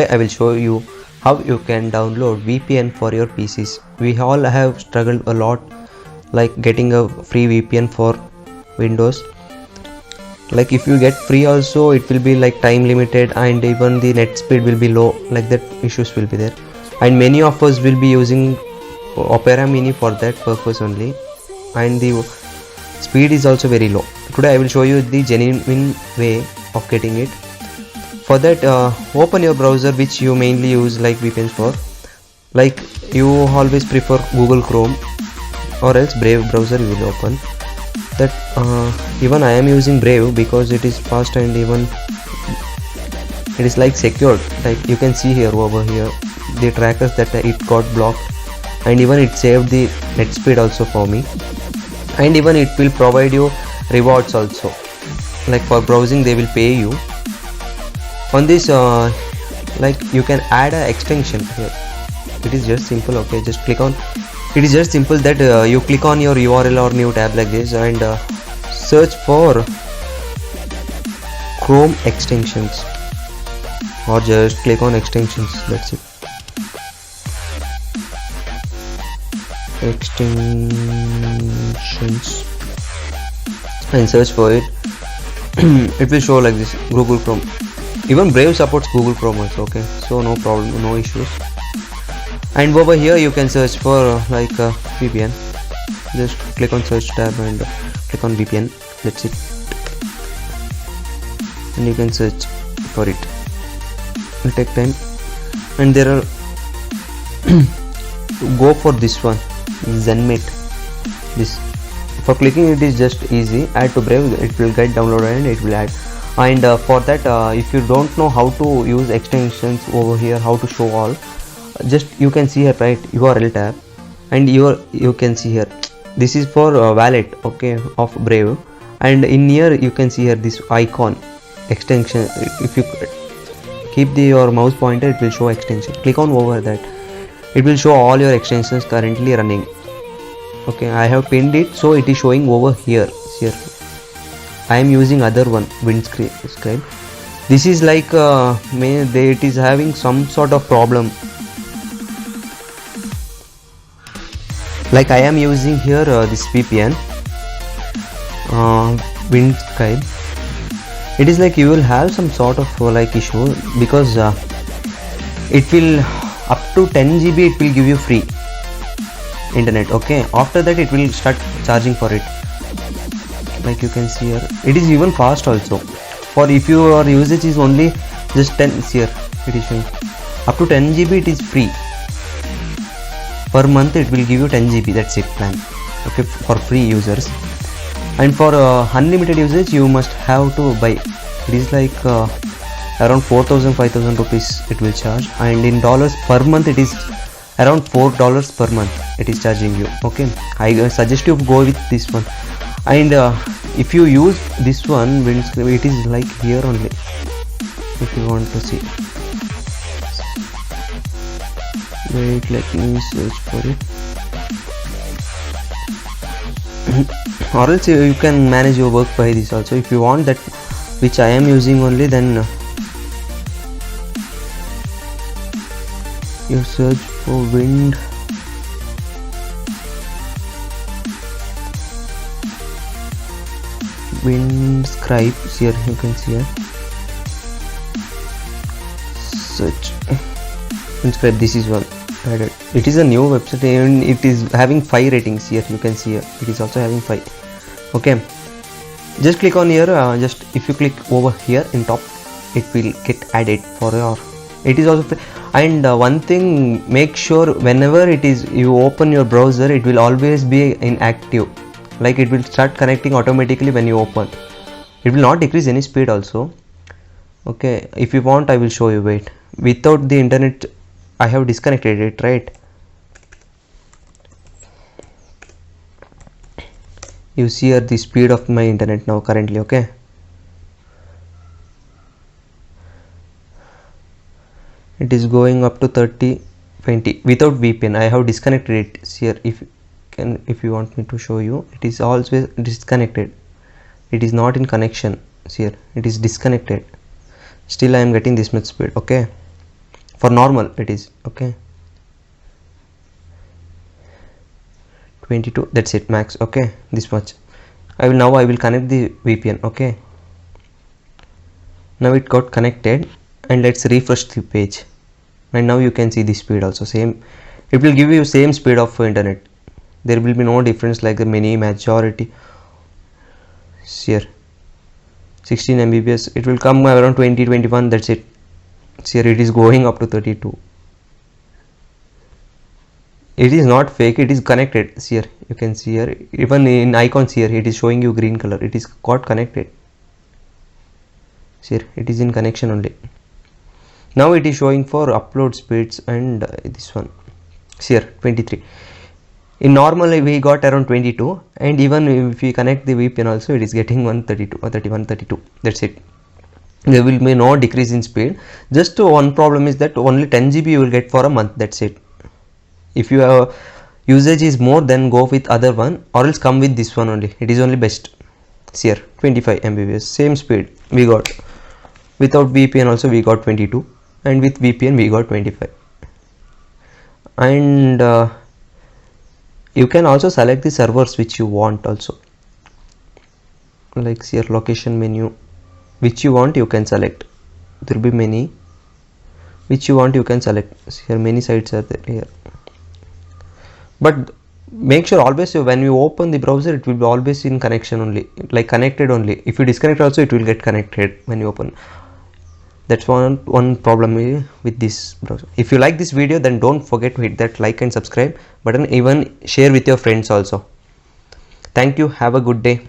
I will show you how you can download VPN for your PCs. We all have struggled a lot like getting a free VPN for Windows. Like if you get free also, it will be like time limited and even the net speed will be low, like that issues will be there. And many of us will be using Opera Mini for that purpose only, and the speed is also very low. Today I will show you the genuine way of getting it. For that, open your browser which you mainly use like VPNs for. Like you always prefer Google Chrome or else Brave browser you will open. That even I am using Brave because it is fast and even it is like secured. Like you can see here over here the trackers that it got blocked, and even it saved the net speed also for me, and even it will provide you rewards also. Like for browsing they will pay you. On this like you can add an extension here. It is just simple. Okay, just click on it. Is just simple that you click on your URL or new tab like this and search for Chrome extensions, or just click on extensions. That's it. Extensions and search for it. It will show like this, Google Chrome. Even Brave supports Google Chrome also. Okay, so no problem, no issues. And over here you can search for like VPN. Just click on search tab and click on VPN. That's it, and you can search for it. It will take time, and there are go for this one, Zenmate. This for clicking it is just easy. Add to Brave, it will get downloaded and it will add. And for that, if you don't know how to use extensions over here, how to show all, just you can see here, right, URL tab, and you can see here this is for wallet, okay, of Brave, and in here you can see here this icon extension. If you keep your mouse pointer, it will show extension. Click on over that, it will show all your extensions currently running. Okay, I have pinned it, so it is showing over here. I am using other one, Windscribe. This is like it is having some sort of problem. Like I am using here this VPN, Windscribe. It is like you will have some sort of like issue because it will up to 10 GB it will give you free internet. Okay, after that it will start charging for it. Like you can see here, it is even fast also. For if your usage is only just 10 here, it is showing up to 10 GB it is free. Per month it will give you 10 GB, that's it plan. Okay, for free users. And for unlimited usage you must have to buy. It is like around 4,000-5,000 rupees it will charge, and in dollars per month it is around $4 per month it is charging you. Okay, I suggest you go with this one. And if you use this one, Windscribe, it is like here only. If you want to see, wait, let me search for it. Or else you can manage your work by this also. If you want that which I am using only, then you search for Windscribe. Here you can see here, search Windscribe. This is one. It is a new website and it is having 5 ratings. Here you can see here, it is also having 5. Okay, just click on here. Just if you click over here in top, it will get added for your. It is also free. And one thing, make sure whenever it is you open your browser, it will always be inactive. Like it will start connecting automatically when you open. It will not decrease any speed also. Okay, if you want I will show you. Wait, without the internet I have disconnected it, right? You see here the speed of my internet now currently. Okay, it is going up to 30-20 without VPN. I have disconnected it. See here, if you want me to show you, it is always disconnected. It is not in connection. See here, it is disconnected. Still I am getting this much speed. Okay, For normal it is okay. 22, that's it max. Okay, this much. I will connect the VPN. Okay, now it got connected, and let's refresh the page, and now you can see the speed also same. It will give you same speed of internet. There will be no difference like the many majority. Here 16 Mbps, it will come around 20-21, that's it. Here it is going up to 32. It is not fake, it is connected. Here you can see, here even in icons here it is showing you green color. It is got connected. Here it is in connection only. Now it is showing for upload speeds, and this one here 23. In normally we got around 22, and even if we connect the VPN also it is getting 132 or 31, 32. That's it. There will be no decrease in speed. Just one problem is that only 10 GB you will get for a month. That's it. If your usage is more, then go with other one, or else come with this one only. It is only best. Here 25 Mbps, same speed we got. Without VPN also we got 22, and with VPN we got 25. And you can also select the servers which you want also, like here location menu, which you want you can select. There will be many which you want you can select. Here many sites are there here, but make sure always when you open the browser it will be always in connection only, like connected only. If you disconnect also it will get connected when you open. That's one problem with this browser. If you like this video, then don't forget to hit that like and subscribe button, even share with your friends also. Thank you, have a good day.